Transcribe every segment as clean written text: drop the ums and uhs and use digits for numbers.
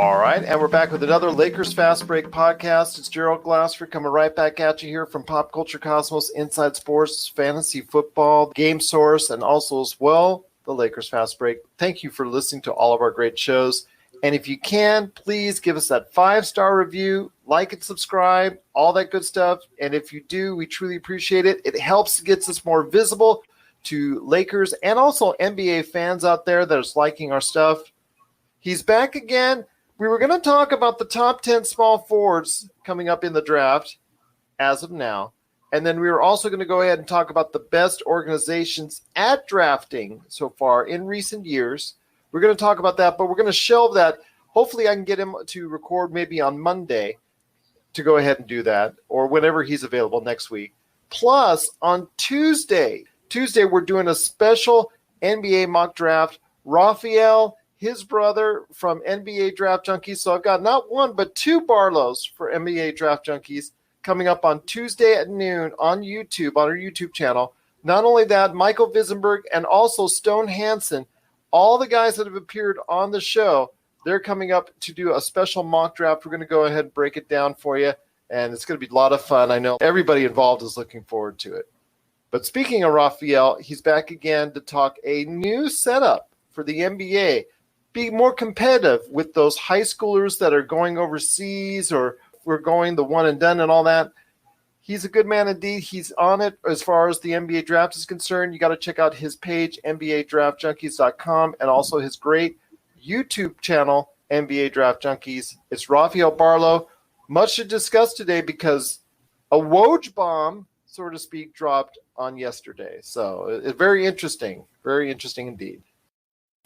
All right, and we're back with another Lakers Fast Break podcast. It's Gerald Glassford coming right back at you here from Pop Culture Cosmos, Inside Sports, Fantasy Football, Game Source, and also as well, the Lakers Fast Break. Thank you for listening to all of our great shows. And if you can, please give us that 5-star review, like and subscribe, all that good stuff. And if you do, we truly appreciate it. It helps, gets us more visible to Lakers and also NBA fans out there that is liking our stuff. He's back again. We were going to talk about the top 10 small forwards coming up in the draft as of now. And then we were also going to go ahead and talk about the best organizations at drafting so far in recent years. We're going to talk about that, but we're going to shelve that. Hopefully I can get him to record maybe on Monday to go ahead and do that, or whenever he's available next week. Plus, on Tuesday, we're doing a special NBA mock draft. Rafael, his brother from NBA Draft Junkies. So I've got not one, but 2 Barlows for NBA Draft Junkies coming up on Tuesday at noon on YouTube, on our YouTube channel. Not only that, Michael Visenberg and also Stone Hansen, all the guys that have appeared on the show, they're coming up to do a special mock draft. We're going to go ahead and break it down for you, and it's going to be a lot of fun. I know everybody involved is looking forward to it. But speaking of Rafael, he's back again to talk a new setup for the NBA. Be more competitive with those high schoolers that are going overseas or we're going the one and done and all that. He's a good man indeed. He's on it as far as the NBA draft is concerned. You got to check out his page, NBADraftJunkies.com, and also his great YouTube channel, NBA Draft Junkies. It's Rafael Barlowe. Much to discuss today because a Woj bomb, so to speak, dropped on yesterday. So it's very interesting indeed.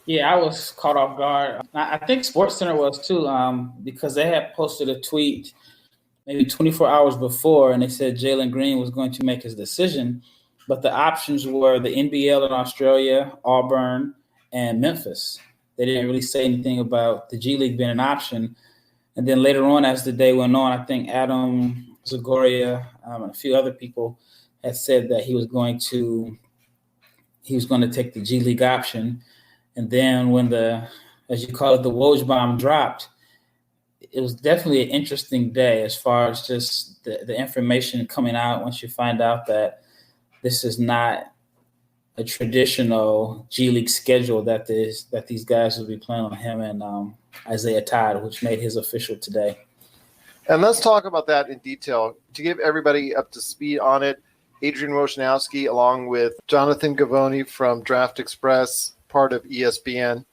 Yeah, I was caught off guard. I think SportsCenter was too, because they had posted a tweet maybe 24 hours before, and they said Jalen Green was going to make his decision, but the options were the NBL in Australia, Auburn, and Memphis. They didn't really say anything about the G League being an option. And then later on, as the day went on, I think Adam Zagoria and a few other people had said that he was going to take the G League option. And then when as you call it, the Woj bomb dropped, it was definitely an interesting day as far as just the information coming out once you find out that this is not a traditional G League schedule that these guys will be playing on, him and Isaiah Todd, which made his official today. And let's talk about that in detail. To give everybody up to speed on it, Adrian Wojnarowski, along with Jonathan Gavoni from Draft Express, part of ESPN,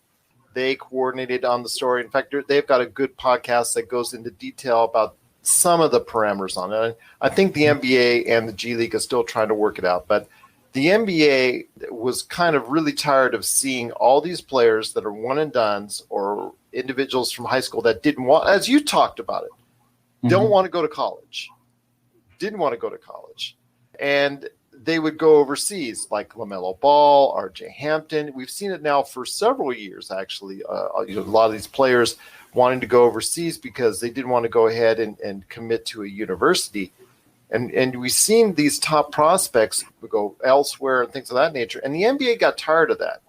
they coordinated on the story. In fact, they've got a good podcast that goes into detail about some of the parameters on it. I think the NBA and the G League is still trying to work it out, but the NBA was kind of really tired of seeing all these players that are one and dones or individuals from high school that didn't want, as you talked about it, don't want to go to college, didn't want to go to college. And they would go overseas, like LaMelo Ball, R.J. Hampton. We've seen it now for several years, actually. A lot of these players wanting to go overseas because they didn't want to go ahead and commit to a university. And we've seen these top prospects go elsewhere and things of that nature. And the NBA got tired of that.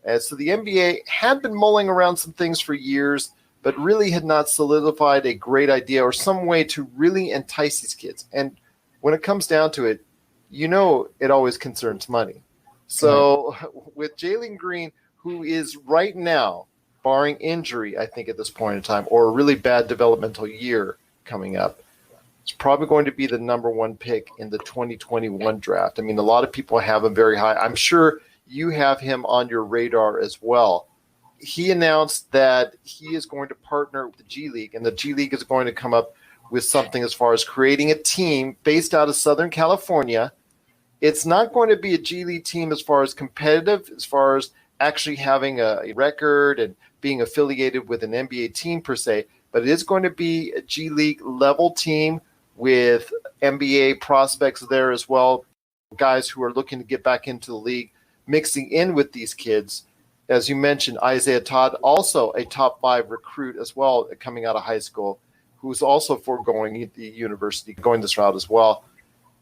And so the NBA had been mulling around some things for years, but really had not solidified a great idea or some way to really entice these kids. And when it comes down to it, it always concerns money. So with Jalen Green, who is right now, barring injury, I think at this point in time, or a really bad developmental year coming up, it's probably going to be the number 1 pick in the 2021 draft. I mean, a lot of people have him very high. I'm sure you have him on your radar as well. He announced that he is going to partner with the G League, and the G League is going to come up with something as far as creating a team based out of Southern California. It's not going to be a G League team as far as competitive, as far as actually having a record and being affiliated with an NBA team per se, but it is going to be a G League level team with NBA prospects there as well, guys who are looking to get back into the league, mixing in with these kids. As you mentioned, Isaiah Todd, also a top 5 recruit as well coming out of high school, who's also foregoing the university, going this route as well.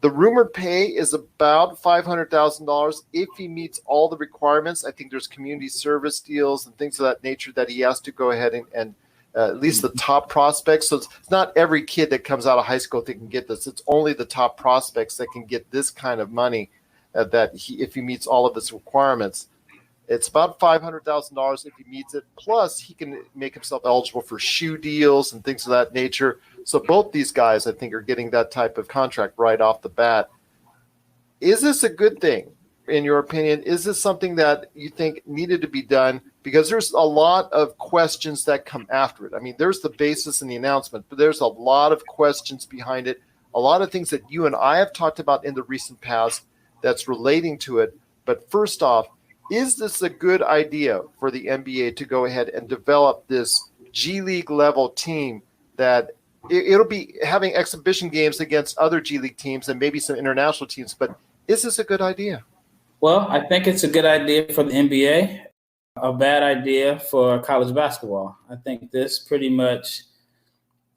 The rumored pay is about $500,000 if he meets all the requirements. I think there's community service deals and things of that nature that he has to go ahead and at least the top prospects. So it's not every kid that comes out of high school that can get this. It's only the top prospects that can get this kind of money if he meets all of his requirements. It's about $500,000 if he meets it. Plus, he can make himself eligible for shoe deals and things of that nature. So both these guys, I think, are getting that type of contract right off the bat. Is this a good thing, in your opinion? Is this something that you think needed to be done? Because there's a lot of questions that come after it. I mean, there's the basis in the announcement, but there's a lot of questions behind it, a lot of things that you and I have talked about in the recent past that's relating to it. But first off, is this a good idea for the NBA to go ahead and develop this G League level team that it'll be having exhibition games against other G League teams and maybe some international teams, but is this a good idea? Well, I think it's a good idea for the NBA, a bad idea for college basketball. I think this pretty much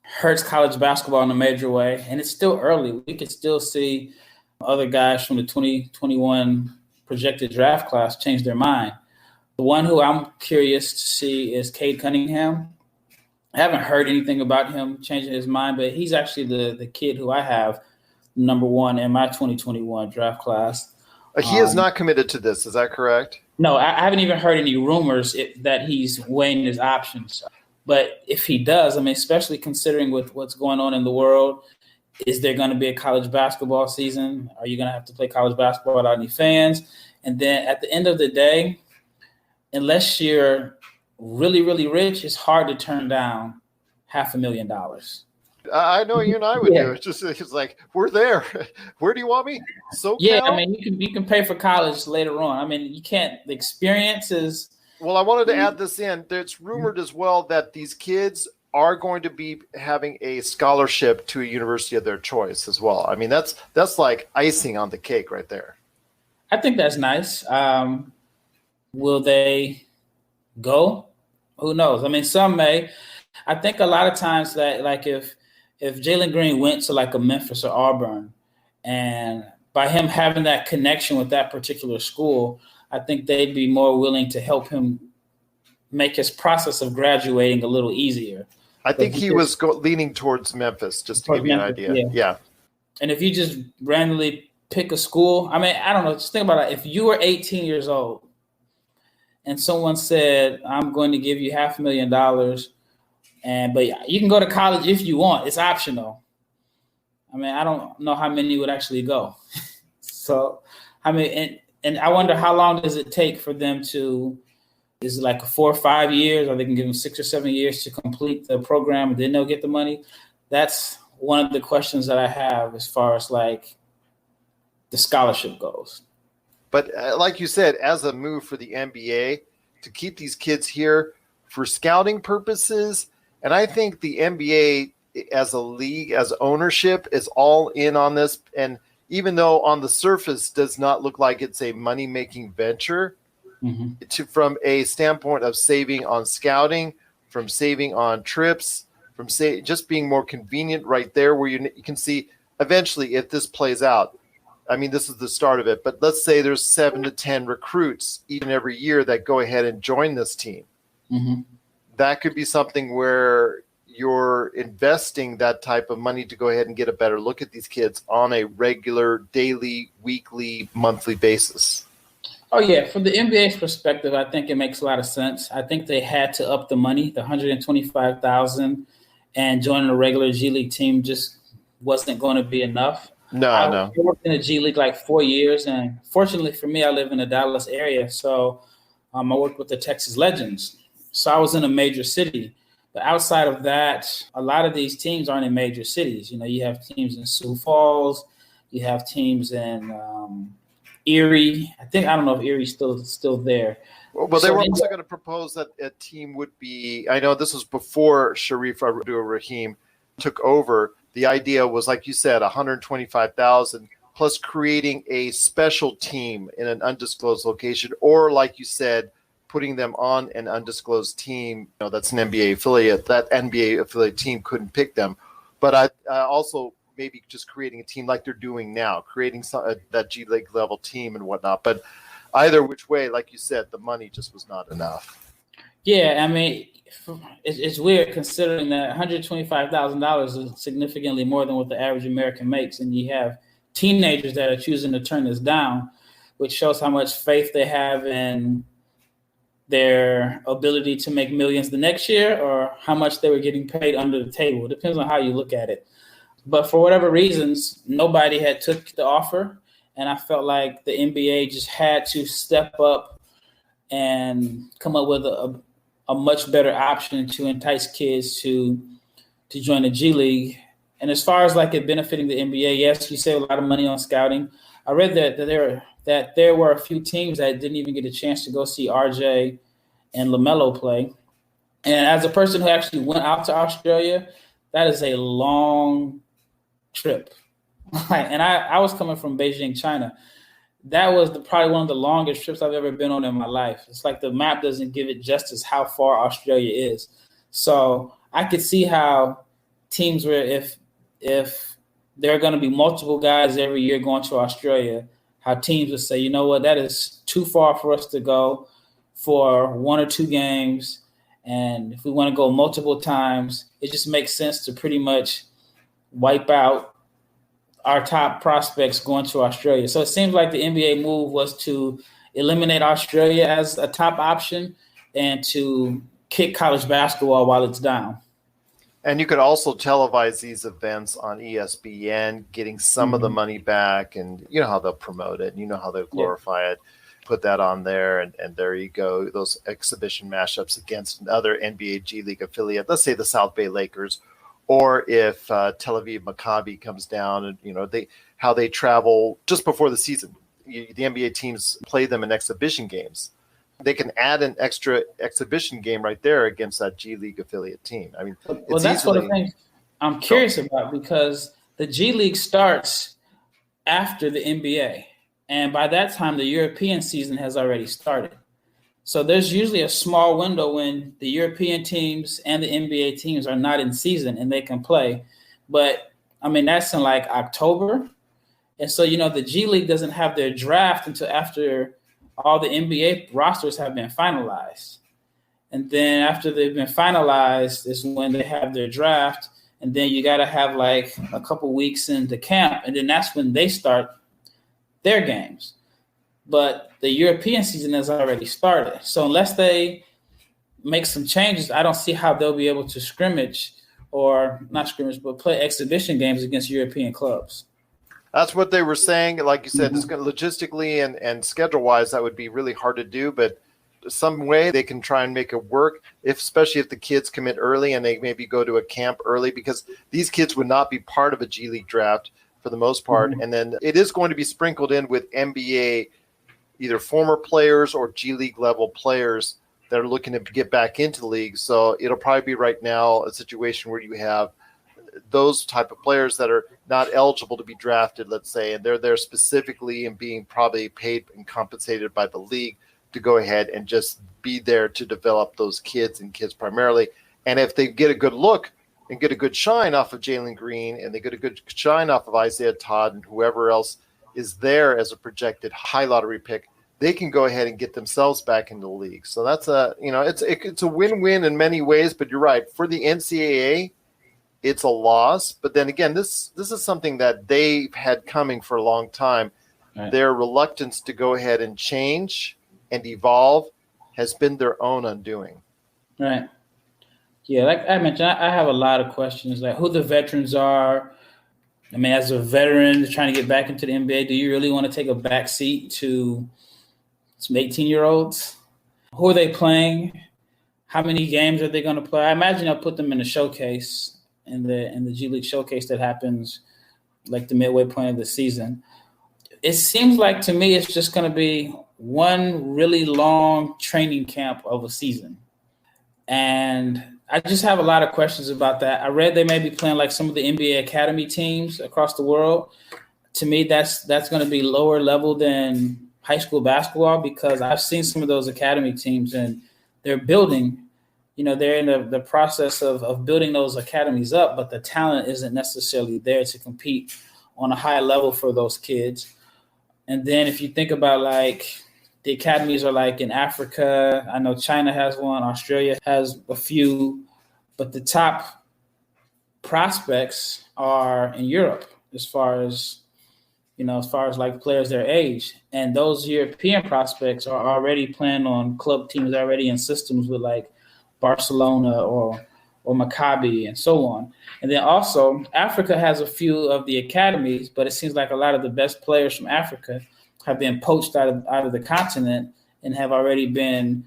hurts college basketball in a major way, and it's still early. We could still see other guys from the 2021 projected draft class change their mind. The one who I'm curious to see is Cade Cunningham. I haven't heard anything about him changing his mind, but he's actually the kid who I have number one in my 2021 draft class. He is not committed to this. Is that correct? No, I haven't even heard any rumors that he's weighing his options. But if he does, I mean, especially considering with what's going on in the world, is there going to be a college basketball season? Are you going to have to play college basketball without any fans? And then at the end of the day, unless you're really, really rich, it's hard to turn down $500,000. I know you and I would do it. It's like, we're there. Where do you want me? SoCal? Yeah, I mean, you can pay for college later on. I mean, you can't. The experience is. Well, I wanted to add this in. It's rumored as well that these kids are going to be having a scholarship to a university of their choice as well. I mean, that's like icing on the cake right there. I think that's nice. Will they go? Who knows? I mean, some may. I think a lot of times that, like, if Jalen Green went to like a Memphis or Auburn, and by him having that connection with that particular school, I think they'd be more willing to help him make his process of graduating a little easier. I think he was leaning towards Memphis, just to give you an idea. Yeah. And if you just randomly pick a school, I mean, I don't know, just think about it. If you were 18 years old and someone said, I'm going to give you $500,000, but you can go to college if you want, it's optional. I mean, I don't know how many would actually go. So, I mean, and I wonder how long does it take for them to, is it like 4 or 5 years, or they can give them 6 or 7 years to complete the program and then they'll get the money? That's one of the questions that I have as far as like the scholarship goes. But like you said, as a move for the NBA to keep these kids here for scouting purposes, and I think the NBA as a league, as ownership, is all in on this. And even though on the surface does not look like it's a money-making venture, from a standpoint of saving on scouting, from saving on trips, from just being more convenient right there where you can see eventually if this plays out. I mean, this is the start of it, but let's say there's 7 to 10 recruits each and every year that go ahead and join this team. That could be something where you're investing that type of money to go ahead and get a better look at these kids on a regular, daily, weekly, monthly basis. Oh, yeah. From the NBA's perspective, I think it makes a lot of sense. I think they had to up the money, the $125,000, and joining a regular G League team just wasn't going to be enough. I worked in the G League like 4 years, and fortunately for me, I live in the Dallas area, so I worked with the Texas Legends. So I was in a major city. But outside of that, a lot of these teams aren't in major cities. You know, you have teams in Sioux Falls, you have teams in Erie. I don't know if Erie's still there. Well, they were also going to propose that a team would be, I know this was before Sharif Abdul-Rahim took over. The idea was, like you said, $125,000 plus creating a special team in an undisclosed location, or like you said, putting them on an undisclosed team. You know, that's an NBA affiliate. That NBA affiliate team couldn't pick them. But I also maybe just creating a team like they're doing now, creating that G League level team and whatnot. But either which way, like you said, the money just was not enough. Yeah, I mean, it's weird considering that $125,000 is significantly more than what the average American makes, and you have teenagers that are choosing to turn this down, which shows how much faith they have in their ability to make millions the next year, or how much they were getting paid under the table. It depends on how you look at it. But for whatever reasons, nobody had took the offer, and I felt like the NBA just had to step up and come up with a much better option to entice kids to join the G League. And as far as like it benefiting the NBA, yes, you save a lot of money on scouting. I read that there were a few teams that didn't even get a chance to go see RJ and LaMelo play. And as a person who actually went out to Australia, that is a long trip. And I was coming from Beijing, China. That was probably one of the longest trips I've ever been on in my life. It's like the map doesn't give it justice how far Australia is. So I could see how teams were, if there are going to be multiple guys every year going to Australia, how teams would say, you know what, that is too far for us to go for one or two games. And if we want to go multiple times, it just makes sense to pretty much wipe out our top prospects going to Australia. So it seems like the NBA move was to eliminate Australia as a top option and to kick college basketball while it's down. And you could also televise these events on ESPN, getting some of the money back, and you know how they'll promote it, you know how they'll glorify it, put that on there, and there you go, those exhibition mashups against another NBA G League affiliate, let's say the South Bay Lakers, or if Tel Aviv Maccabi comes down, and you know how they travel just before the season. The NBA teams play them in exhibition games. They can add an extra exhibition game right there against that G League affiliate team. I mean, well, that's one of the things I'm curious about, because the G League starts after the NBA, and by that time the European season has already started. So there's usually a small window when the European teams and the NBA teams are not in season and they can play. But I mean, that's in like October. And so, you know, the G League doesn't have their draft until after all the NBA rosters have been finalized. And then after they've been finalized is when they have their draft. And then you got to have like a couple weeks into camp. And then that's when they start their games. But the European season has already started. So unless they make some changes, I don't see how they'll be able to scrimmage, or not scrimmage, but play exhibition games against European clubs. That's what they were saying. Like you said, it's going to logistically and schedule-wise, that would be really hard to do. But some way they can try and make it work, especially if the kids commit early and they maybe go to a camp early, because these kids would not be part of a G League draft for the most part. And then it is going to be sprinkled in with NBA, either former players or G League level players that are looking to get back into the league. So it'll probably be right now a situation where you have those type of players that are not eligible to be drafted, let's say, and they're there specifically and being probably paid and compensated by the league to go ahead and just be there to develop those kids primarily. And if they get a good look and get a good shine off of Jalen Green, and they get a good shine off of Isaiah Todd and whoever else is there as a projected high lottery pick, they can go ahead and get themselves back into the league. So that's it's a win-win in many ways, but you're right. For the NCAA, it's a loss. But then again, this is something that they've had coming for a long time. Right. Their reluctance to go ahead and change and evolve has been their own undoing. Right. Yeah, like I mentioned, I have a lot of questions, like who the veterans are. I mean, as a veteran trying to get back into the NBA, do you really want to take a back seat to some 18-year-olds? Who are they playing? How many games are they going to play? I imagine I'll put them in a showcase, in the G League showcase that happens like the midway point of the season. It seems like to me it's just going to be one really long training camp of a season. And I just have a lot of questions about that. I read they may be playing like some of the NBA Academy teams across the world. To me, that's going to be lower level than high school basketball, because I've seen some of those academy teams and they're building, they're in the process of building those academies up, but the talent isn't necessarily there to compete on a high level for those kids. And then if you think about like The academies are like in Africa. I know China has one. Australia has a few. But the top prospects are in Europe as far as like players their age. And those European prospects are already playing on club teams already in systems with like Barcelona or Maccabi and so on. And then also Africa has a few of the academies, but it seems like a lot of the best players from Africa have been poached out of the continent and have already been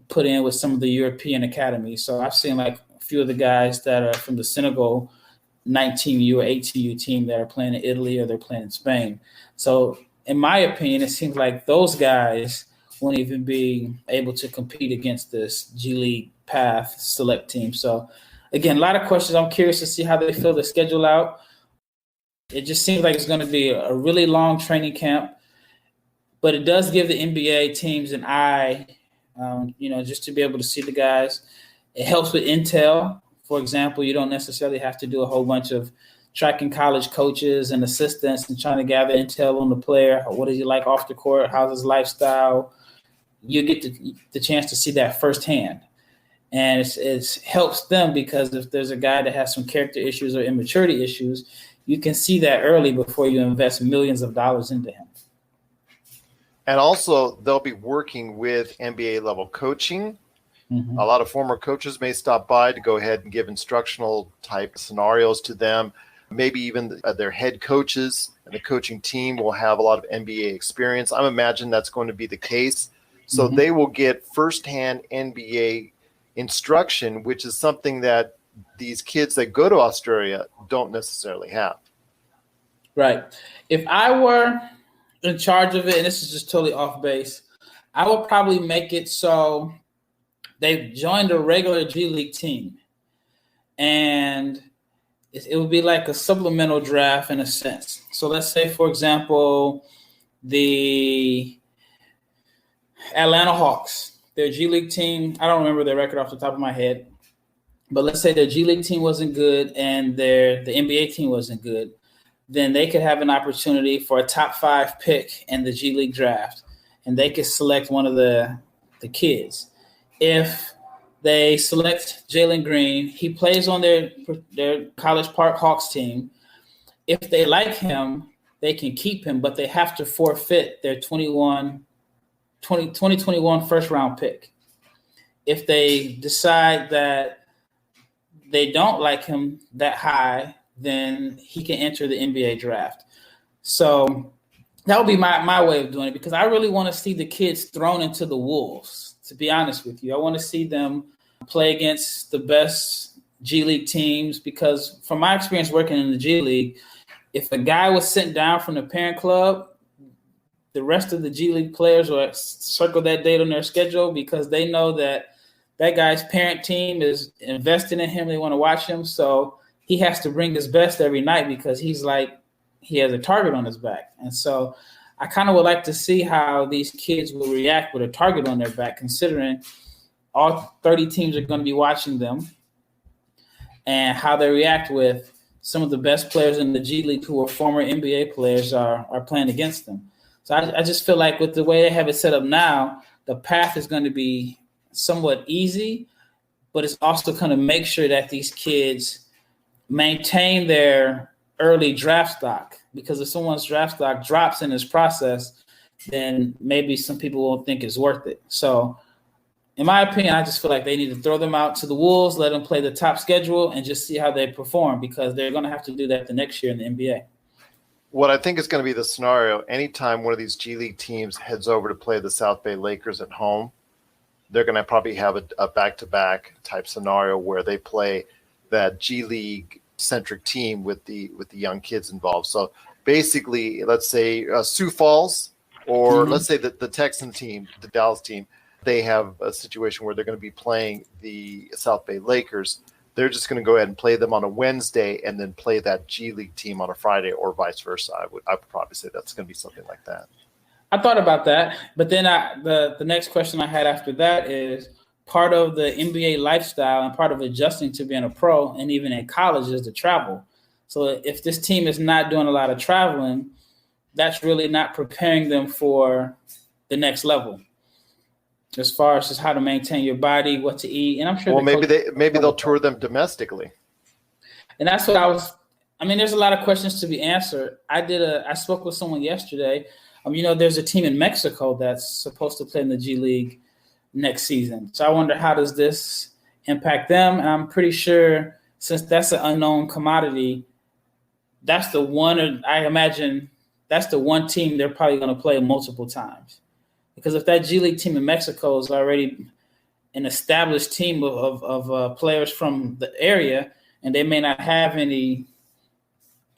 put in with some of the European academies. So I've seen like a few of the guys that are from the Senegal 19U or 18U team that are playing in Italy or they're playing in Spain. So in my opinion, it seems like those guys won't even be able to compete against this G League path select team. So again, a lot of questions. I'm curious to see how they fill the schedule out. It just seems like it's going to be a really long training camp, but it does give the NBA teams an eye, just to be able to see the guys. It helps with intel. For example, you don't necessarily have to do a whole bunch of tracking college coaches and assistants and trying to gather intel on the player. What is he like off the court? How's his lifestyle? You get the chance to see that firsthand. And it helps them because if there's a guy that has some character issues or immaturity issues, you can see that early before you invest millions of dollars into him. And also, they'll be working with NBA level coaching. Mm-hmm. A lot of former coaches may stop by to go ahead and give instructional type scenarios to them. Maybe even their head coaches and the coaching team will have a lot of NBA experience. I'm imagining that's going to be the case. So mm-hmm. They will get firsthand NBA instruction, which is something that these kids that go to Australia don't necessarily have. Right. If I were in charge of it, and this is just totally off base, I would probably make it so they've joined a regular G League team. And it would be like a supplemental draft in a sense. So let's say, for example, the Atlanta Hawks, their G League team, I don't remember their record off the top of my head, but let's say their G League team wasn't good and the NBA team wasn't good, then they could have an opportunity for a top 5 pick in the G League draft, and they could select one of the kids. If they select Jalen Green, he plays on their College Park Hawks team. If they like him, they can keep him, but they have to forfeit their 2021 first-round pick. If they decide that they don't like him that high, then he can enter the NBA draft. So that would be my way of doing it, because I really want to see the kids thrown into the wolves, to be honest with you. I want to see them play against the best G League teams, because from my experience working in the G League, if a guy was sent down from the parent club, the rest of the G League players will circle that date on their schedule because they know that guy's parent team is invested in him. They want to watch him. So he has to bring his best every night because he has a target on his back. And so I kind of would like to see how these kids will react with a target on their back, considering all 30 teams are going to be watching them, and how they react with some of the best players in the G League who are former NBA players are playing against them. So I just feel like with the way they have it set up now, the path is going to be somewhat easy, but it's also going to make sure that these kids maintain their early draft stock, because if someone's draft stock drops in this process, then maybe some people won't think it's worth it. So in my opinion, I just feel like they need to throw them out to the wolves, let them play the top schedule, and just see how they perform, because they're going to have to do that the next year in the NBA. What I think is going to be the scenario, anytime one of these G League teams heads over to play the South Bay Lakers at home, they're going to probably have a back-to-back type scenario where they play that G League-centric team with the young kids involved. So basically, let's say Sioux Falls, or let's say the Texan team, the Dallas team, they have a situation where they're going to be playing the South Bay Lakers. They're just going to go ahead and play them on a Wednesday and then play that G League team on a Friday, or vice versa. I would probably say that's going to be something like that. I thought about that, but then the next question I had after that is, part of the NBA lifestyle and part of adjusting to being a pro and even in college is the travel. So if this team is not doing a lot of traveling, that's really not preparing them for the next level as far as just how to maintain your body, what to eat. And I'm sure. Well, maybe they'll tour them domestically. And that's what there's a lot of questions to be answered. I spoke with someone yesterday. There's a team in Mexico that's supposed to play in the G League next season. So I wonder, how does this impact them? And I'm pretty sure, since that's an unknown commodity, that's the one team they're probably going to play multiple times. Because if that G League team in Mexico is already an established team of players from the area, and they may not have any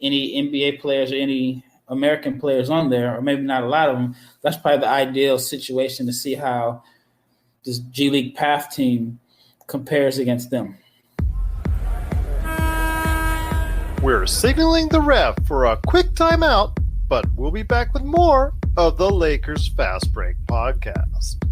NBA players or any American players on there, or maybe not a lot of them, that's probably the ideal situation to see how this G League Path team compares against them. We're signaling the ref for a quick timeout, but we'll be back with more of the Lakers Fast Break podcast.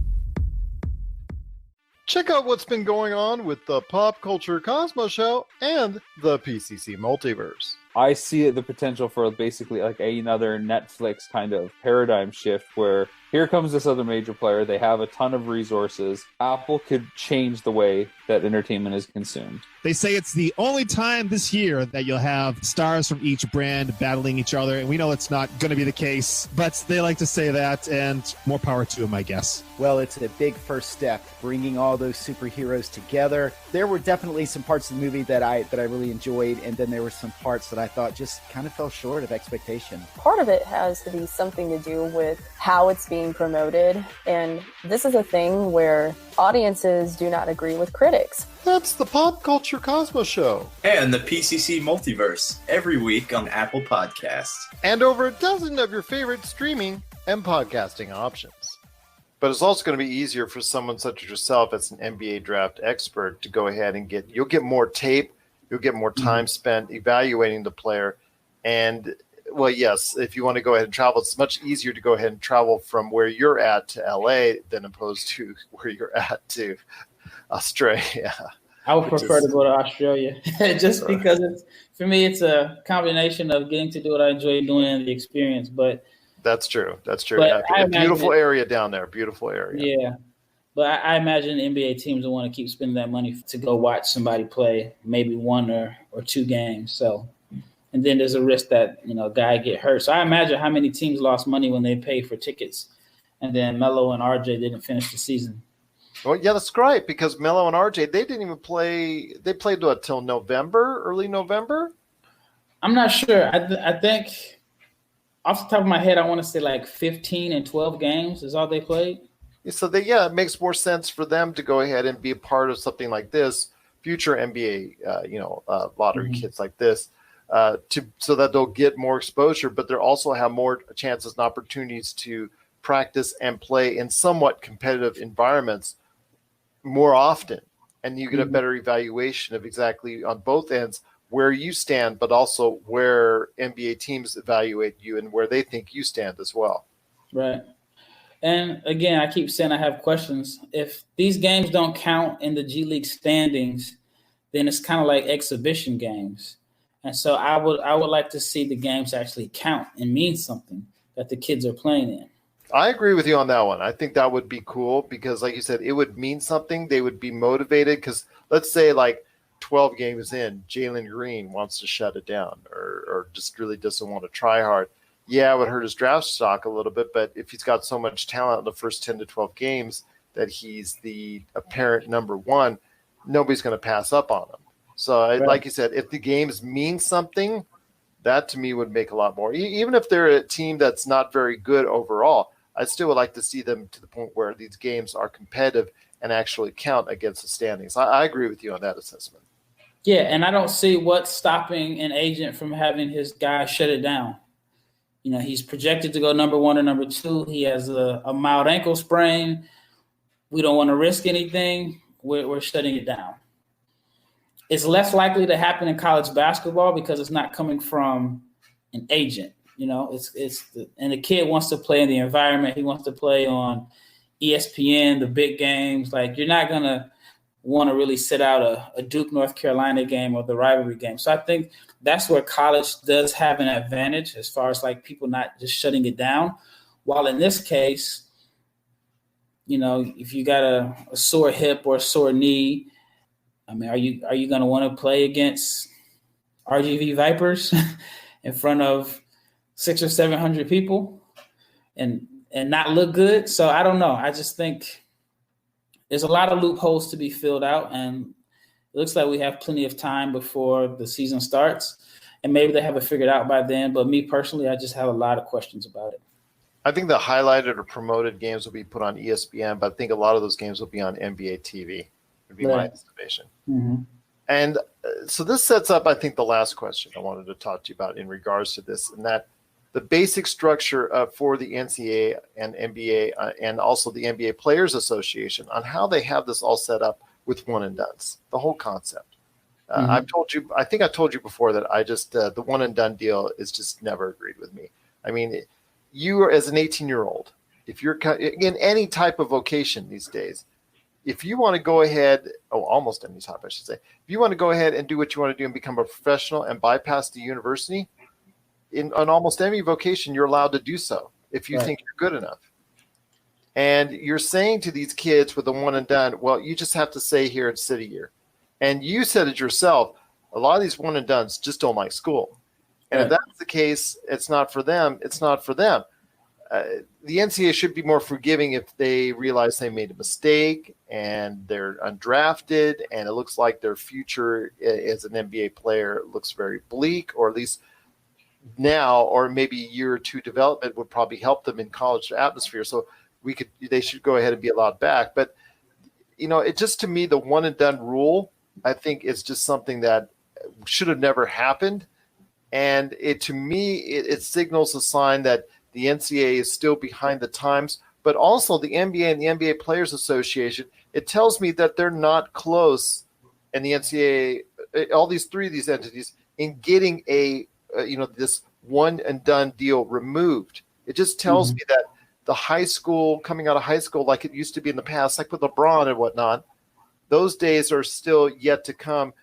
Check out what's been going on with the Pop Culture Cosmos Show and the PCC Multiverse. I see the potential for basically like another Netflix kind of paradigm shift where here comes this other major player. They have a ton of resources. Apple could change the way that entertainment is consumed. They say it's the only time this year that you'll have stars from each brand battling each other, and we know it's not going to be the case, but they like to say that, and more power to them, I guess. Well, it's a big first step, bringing all those superheroes together. There were definitely some parts of the movie that I really enjoyed, and then there were some parts that I thought just kind of fell short of expectation. Part of it has to be something to do with how it's being promoted, and this is a thing where audiences do not agree with critics. That's the Pop Culture Cosmos Show. And the PCC Multiverse, every week on Apple Podcasts. And over a dozen of your favorite streaming and podcasting options. But it's also going to be easier for someone such as yourself as an NBA draft expert to go ahead and you'll get more tape, you'll get more time spent evaluating the player. And, well, yes, if you want to go ahead and travel, it's much easier to go ahead and travel from where you're at to LA than opposed to where you're at to Australia. I would prefer to go to Australia just because for me, it's a combination of getting to do what I enjoy doing and the experience. But that's true. But yeah, beautiful area down there. Beautiful area. Yeah. But I imagine NBA teams will want to keep spending that money to go watch somebody play maybe one or two games. So, and then there's a risk that, a guy get hurt. So I imagine how many teams lost money when they paid for tickets and then Melo and RJ didn't finish the season. Well, yeah, that's right, because Melo and RJ, they didn't even play. They played till November, early November? I'm not sure. I think off the top of my head, I want to say like 15 and 12 games is all they played. So it makes more sense for them to go ahead and be a part of something like this, future NBA, lottery kids like this, so that they'll get more exposure, but they'll also have more chances and opportunities to practice and play in somewhat competitive environments more often, and you get a better evaluation of exactly on both ends where you stand, but also where NBA teams evaluate you and where they think you stand as well. Right. And again, I keep saying I have questions. If these games don't count in the G League standings, then it's kind of like exhibition games. And so I would like to see the games actually count and mean something that the kids are playing in. I agree with you on that one. I think that would be cool because, like you said, it would mean something. They would be motivated because let's say like 12 games in, Jalen Green wants to shut it down or just really doesn't want to try hard. Yeah, it would hurt his draft stock a little bit, but if he's got so much talent in the first 10 to 12 games that he's the apparent number one, nobody's going to pass up on him. So, like you said, if the games mean something, that to me would make a lot more. Even if they're a team that's not very good overall, I still would like to see them to the point where these games are competitive and actually count against the standings. I agree with you on that assessment. Yeah, and I don't see what's stopping an agent from having his guy shut it down. He's projected to go number one or number two. He has a mild ankle sprain. We don't want to risk anything. We're shutting it down. It's less likely to happen in college basketball because it's not coming from an agent. And the kid wants to play in the environment. He wants to play on ESPN, the big games. Like, you're not going to want to really sit out a Duke, North Carolina game or the rivalry game. So I think that's where college does have an advantage as far as like people not just shutting it down. While in this case, if you got a sore hip or a sore knee, I mean, are you going to want to play against RGV Vipers in front of 600 or 700 people and not look good? So I don't know. I just think there's a lot of loopholes to be filled out, and it looks like we have plenty of time before the season starts, and maybe they have it figured out by then. But me personally, I just have a lot of questions about it. I think the highlighted or promoted games will be put on ESPN, but I think a lot of those games will be on NBA TV, would be my estimation. Mm-hmm. And so this sets up, I think, the last question I wanted to talk to you about in regards to this, and that the basic structure for the NCAA and NBA and also the NBA Players Association on how they have this all set up with one and dones, the whole concept. I think I told you before that I just the one and done deal is just never agreed with me. I mean, you are, as an 18-year-old, if you're in any type of vocation these days, if you want to go ahead, almost any type, I should say, if you want to go ahead and do what you want to do and become a professional and bypass the university, in almost any vocation, you're allowed to do so if you think you're good enough. And you're saying to these kids with the one and done, well, you just have to stay here and sit a year. And you said it yourself, a lot of these one and dones just don't like school. And if that's the case, it's not for them. It's not for them. The NCAA should be more forgiving if they realize they made a mistake and they're undrafted and it looks like their future as an NBA player looks very bleak, or at least now, or maybe a year or two development would probably help them in college atmosphere. So they should go ahead and be allowed back. But, it just, to me, the one and done rule, I think is just something that should have never happened. And to me, it signals a sign that the NCAA is still behind the times, but also the NBA and the NBA Players Association, it tells me that they're not close, and the NCAA, all these three of these entities, in getting this one and done deal removed. It just tells me that the high school, coming out of high school like it used to be in the past, like with LeBron and whatnot, those days are still yet to come.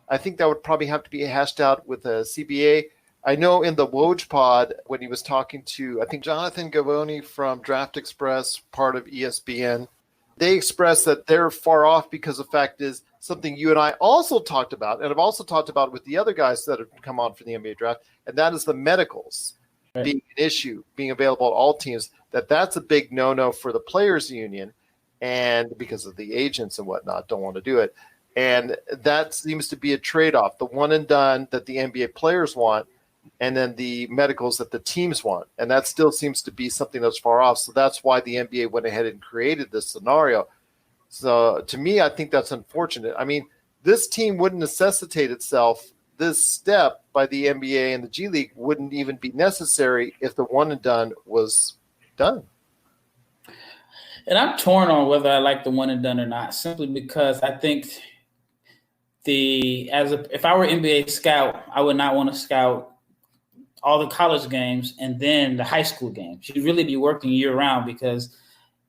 I think that would probably have to be hashed out with a CBA. I know in the Woj pod, when he was talking to, I think, Jonathan Gavoni from Draft Express, part of ESPN, they expressed that they're far off because the fact is something you and I also talked about, and I've also talked about with the other guys that have come on for the NBA draft, and that is the medicals being an issue, being available at all teams, that's a big no-no for the players union, and because of the agents and whatnot, don't want to do it. And that seems to be a trade-off, the one and done that the NBA players want, and then the medicals that the teams want. And that still seems to be something that's far off. So that's why the NBA went ahead and created this scenario. So to me, I think that's unfortunate. I mean, this team wouldn't necessitate itself. This step by the NBA and the G League wouldn't even be necessary if the one and done was done. And I'm torn on whether I like the one and done or not, simply because I think if I were NBA scout, I would not want to scout all the college games and then the high school games. You'd really be working year round, because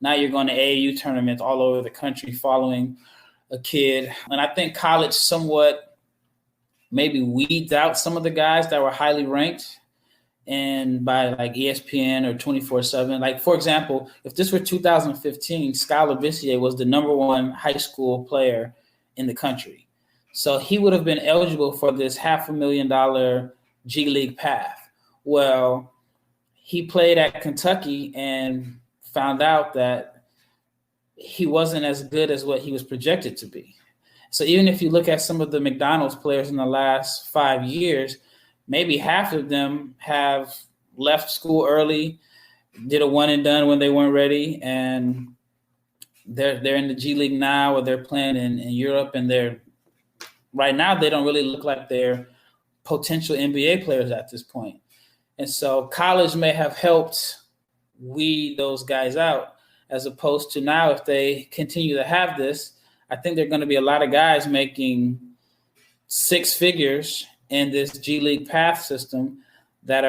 now you're going to AAU tournaments all over the country following a kid. And I think college somewhat maybe weeds out some of the guys that were highly ranked and by like ESPN or 24/7. Like, for example, if this were 2015, Skylar Bissier was the number one high school player in the country. So he would have been eligible for this $500,000 G League path. Well, he played at Kentucky and found out that he wasn't as good as what he was projected to be. So even if you look at some of the McDonald's players in the last 5 years, maybe half of them have left school early, did a one and done when they weren't ready, and they're in the G League now, or they're playing in Europe, and right now they don't really look like they're potential NBA players at this point. And so college may have helped weed those guys out, as opposed to now, if they continue to have this, I think there are going to be a lot of guys making six figures in this G League path system that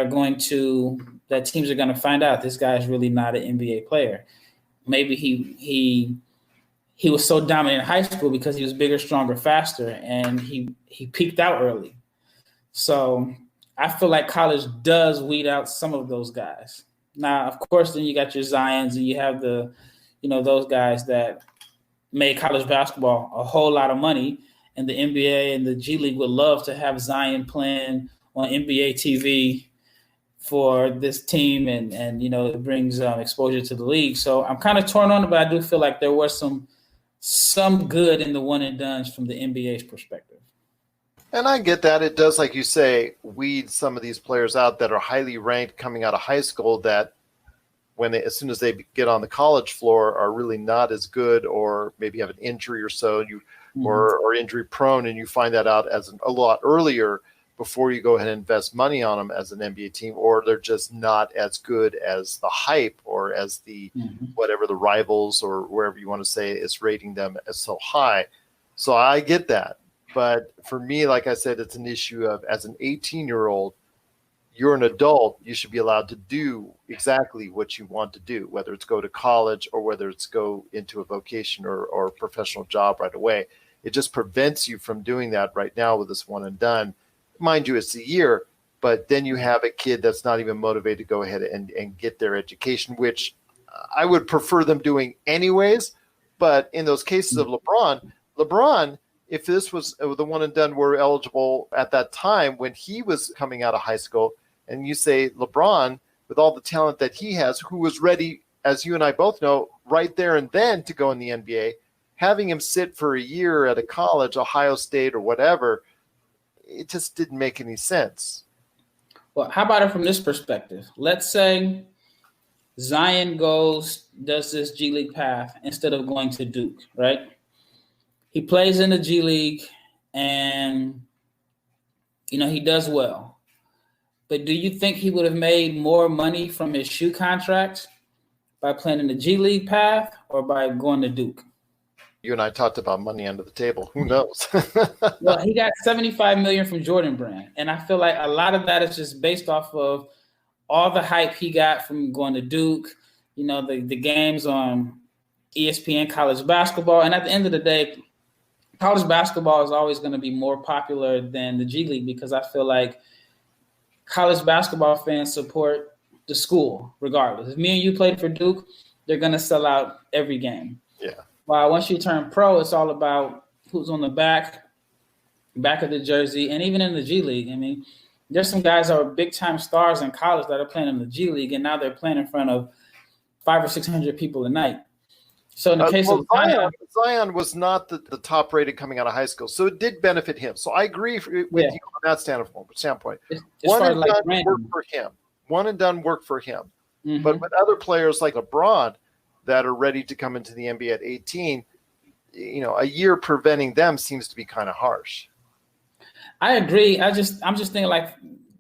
teams are going to find out this guy is really not an NBA player. Maybe he was so dominant in high school because he was bigger, stronger, faster, and he peaked out early. So I feel like college does weed out some of those guys. Now, of course, then you got your Zions and you have the those guys that made college basketball a whole lot of money. And the NBA and the G League would love to have Zion playing on NBA TV for this team, and it brings exposure to the league. So I'm kind of torn on it, but I do feel like there was some good in the one and dones from the NBA's perspective. And I get that. It does, like you say, weed some of these players out that are highly ranked coming out of high school that as soon as they get on the college floor are really not as good, or maybe have an injury or so, or injury prone, and you find that out a lot earlier before you go ahead and invest money on them as an NBA team, or they're just not as good as the hype or as the whatever the rivals or wherever you want to say is rating them as so high. So I get that. But for me, like I said, it's an issue of, as an 18-year-old, you're an adult, you should be allowed to do exactly what you want to do, whether it's go to college or whether it's go into a vocation or a professional job right away. It just prevents you from doing that right now with this one and done. Mind you, it's a year, but then you have a kid that's not even motivated to go ahead and get their education, which I would prefer them doing anyways. But in those cases of LeBron, if this was the one and done were eligible at that time when he was coming out of high school, and you say LeBron, with all the talent that he has, who was ready, as you and I both know, right there and then to go in the NBA, having him sit for a year at a college, Ohio State or whatever, it just didn't make any sense. Well, how about it from this perspective? Let's say Zion does this G League path instead of going to Duke, right? He plays in the G League and, he does well. But do you think he would have made more money from his shoe contract by playing in the G League path or by going to Duke? You and I talked about money under the table. Who knows? Well, he got $75 million from Jordan Brand. And I feel like a lot of that is just based off of all the hype he got from going to Duke, the games on ESPN college basketball. And at the end of the day, college basketball is always going to be more popular than the G League, because I feel like college basketball fans support the school regardless. If me and you played for Duke, they're going to sell out every game. Yeah. Well, once you turn pro, it's all about who's on the back of the jersey, and even in the G League. I mean, there's some guys that are big-time stars in college that are playing in the G League, and now they're playing in front of 500 or 600 people a night. So in the case of Zion was not the top rated coming out of high school, so it did benefit him. So I agree with you on that standpoint. One and done worked for him. One and done worked for him. Mm-hmm. But with other players like LeBron that are ready to come into the NBA at 18, a year preventing them seems to be kind of harsh. I agree. I'm just thinking, like,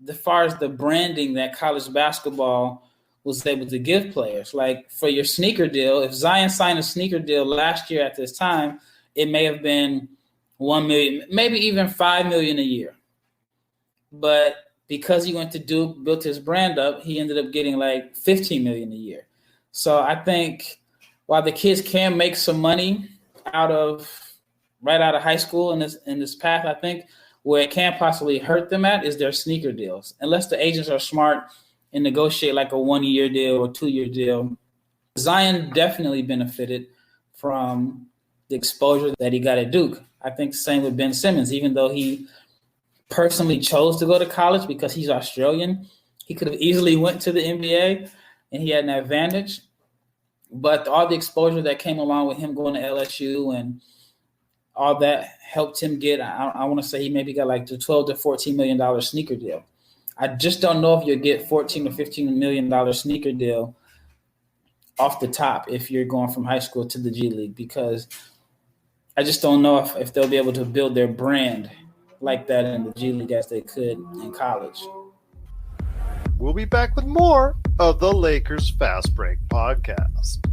as far as the branding that college basketball was able to give players, like for your sneaker deal, if Zion signed a sneaker deal last year at this time, it may have been $1 million, maybe even $5 million a year. But because he went to Duke, built his brand up, he ended up getting like $15 million a year. So I think while the kids can make some money right out of high school in this path, I think where it can possibly hurt them at is their sneaker deals. Unless the agents are smart and negotiate like a 1-year deal or 2-year deal. Zion definitely benefited from the exposure that he got at Duke. I think same with Ben Simmons, even though he personally chose to go to college because he's Australian. He could have easily went to the NBA and he had an advantage. But all the exposure that came along with him going to LSU and all that helped him get, I want to say he maybe got like the $12 to $14 million sneaker deal. I just don't know if you'll get $14 to $15 million sneaker deal off the top if you're going from high school to the G League, because I just don't know if they'll be able to build their brand like that in the G League as they could in college. We'll be back with more of the Lakers Fast Break podcast.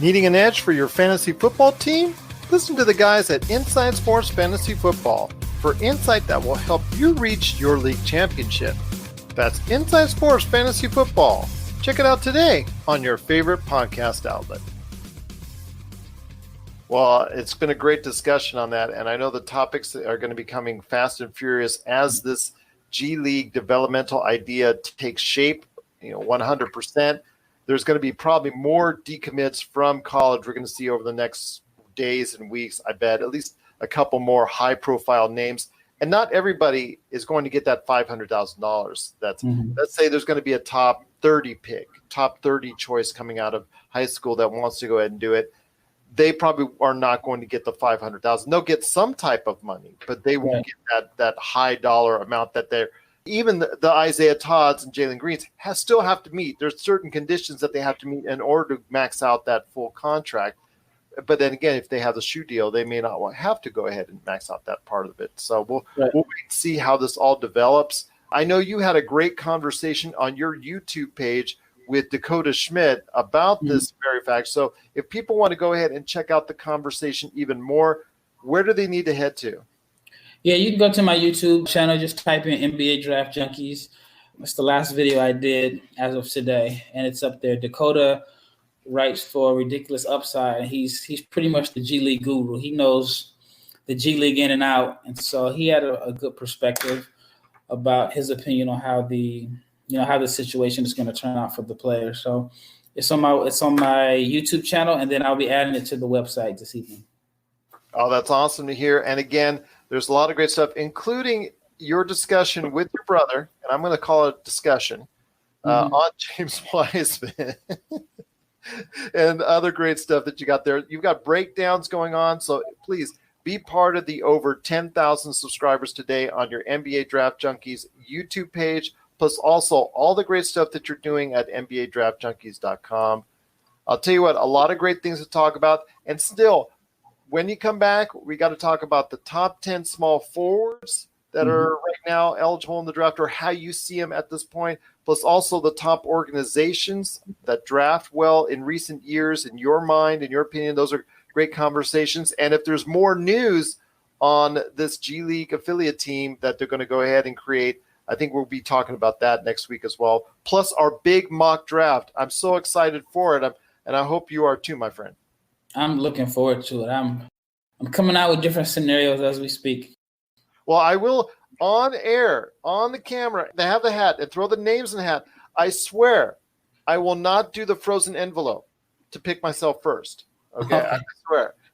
Needing an edge for your fantasy football team? Listen to the guys at Inside Sports Fantasy Football for insight that will help you reach your league championship. That's Inside Sports Fantasy Football. Check it out today on your favorite podcast outlet. Well, it's been a great discussion on that, and I know the topics are going to be coming fast and furious as this G League developmental idea takes shape, 100%. There's going to be probably more decommits from college we're going to see over the next days and weeks, I bet, at least a couple more high-profile names. And not everybody is going to get that $500,000. Let's say there's going to be a top 30 pick, top 30 choice coming out of high school that wants to go ahead and do it. They probably are not going to get the $500,000. They'll get some type of money, but they won't get that high dollar amount that they're. Even the Isaiah Todds and Jalen Greens still have to meet. There's certain conditions that they have to meet in order to max out that full contract. But then again, if they have the shoe deal, they may not have to go ahead and max out that part of it. So we'll wait and see how this all develops. I know you had a great conversation on your YouTube page with Dakota Schmidt about this very fact. So if people want to go ahead and check out the conversation even more, where do they need to head to? Yeah, you can go to my YouTube channel. Just type in NBA Draft Junkies. That's the last video I did as of today, and it's up there. Dakota writes for Ridiculous Upside, and he's pretty much the G League guru. He knows the G League in and out, and so he had a good perspective about his opinion on how the situation is going to turn out for the players. So it's on my YouTube channel, and then I'll be adding it to the website this evening. Oh, that's awesome to hear. And again, there's a lot of great stuff, including your discussion with your brother, and I'm going to call it discussion, on James Wiseman and other great stuff that you got there. You've got breakdowns going on, so please be part of the over 10,000 subscribers today on your NBA Draft Junkies YouTube page, plus also all the great stuff that you're doing at NBADraftJunkies.com. I'll tell you what, a lot of great things to talk about, and still – when you come back, we got to talk about the top 10 small forwards that are right now eligible in the draft, or how you see them at this point, plus also the top organizations that draft well in recent years, in your mind, in your opinion. Those are great conversations. And if there's more news on this G League affiliate team that they're going to go ahead and create, I think we'll be talking about that next week as well, plus our big mock draft. I'm so excited for it, and I hope you are too, my friend. I'm looking forward to it. I'm coming out with different scenarios as we speak. Well, I will, on air, on the camera, they have the hat, and throw the names in the hat. I swear I will not do the frozen envelope to pick myself first. Okay?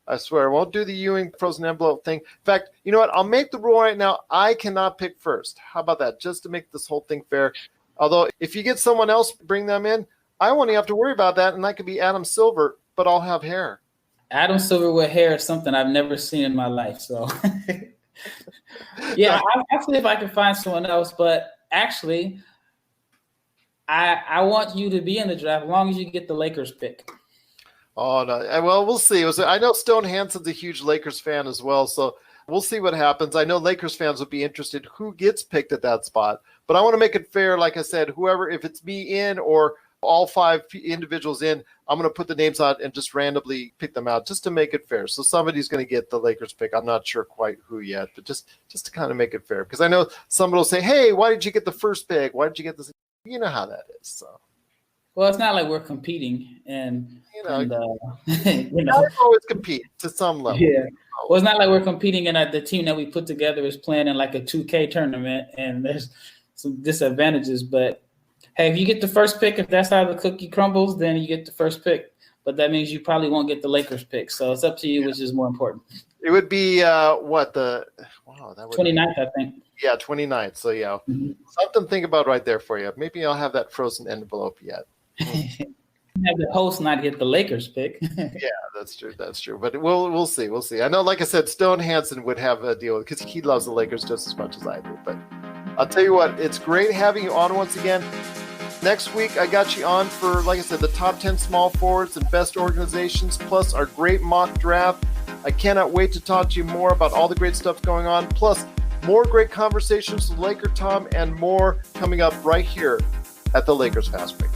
I swear. I won't do the Ewing frozen envelope thing. In fact, you know what? I'll make the rule right now. I cannot pick first. How about that? Just to make this whole thing fair. Although, if you get someone else, bring them in, I won't even have to worry about that, and that could be Adam Silver, but I'll have hair. Adam Silver with hair is something I've never seen in my life. So, yeah, I'll see if I can find someone else. But actually, I want you to be in the draft as long as you get the Lakers pick. Oh, no. Well, we'll see. I know Stone Hansen's a huge Lakers fan as well, so we'll see what happens. I know Lakers fans would be interested who gets picked at that spot. But I want to make it fair. Like I said, whoever, if it's me in or all five individuals in, I'm going to put the names out and just randomly pick them out just to make it fair. So somebody's going to get the Lakers pick. I'm not sure quite who yet, but just to kind of make it fair. Because I know somebody will say, hey, why did you get the first pick? Why did you get this? You know how that is. So. Well, it's not like we're competing. And you always compete to some level. Yeah. Well, it's not like we're competing and the team that we put together is playing in like a 2K tournament and there's some disadvantages, but hey, if you get the first pick, if that's how the cookie crumbles, then you get the first pick. But that means you probably won't get the Lakers pick. So it's up to you, which is more important. It would be that would 29th, I think. Yeah, 29th. So yeah, something to think about right there for you. Maybe I'll have that frozen envelope yet. Have the host not get the Lakers pick. Yeah, that's true. But we'll see. I know, like I said, Stone Hansen would have a deal because he loves the Lakers just as much as I do. But I'll tell you what, it's great having you on once again. Next week, I got you on for, like I said, the top 10 small forwards and best organizations, plus our great mock draft. I cannot wait to talk to you more about all the great stuff going on, plus more great conversations with Laker Tom and more coming up right here at the Lakers Fast Break.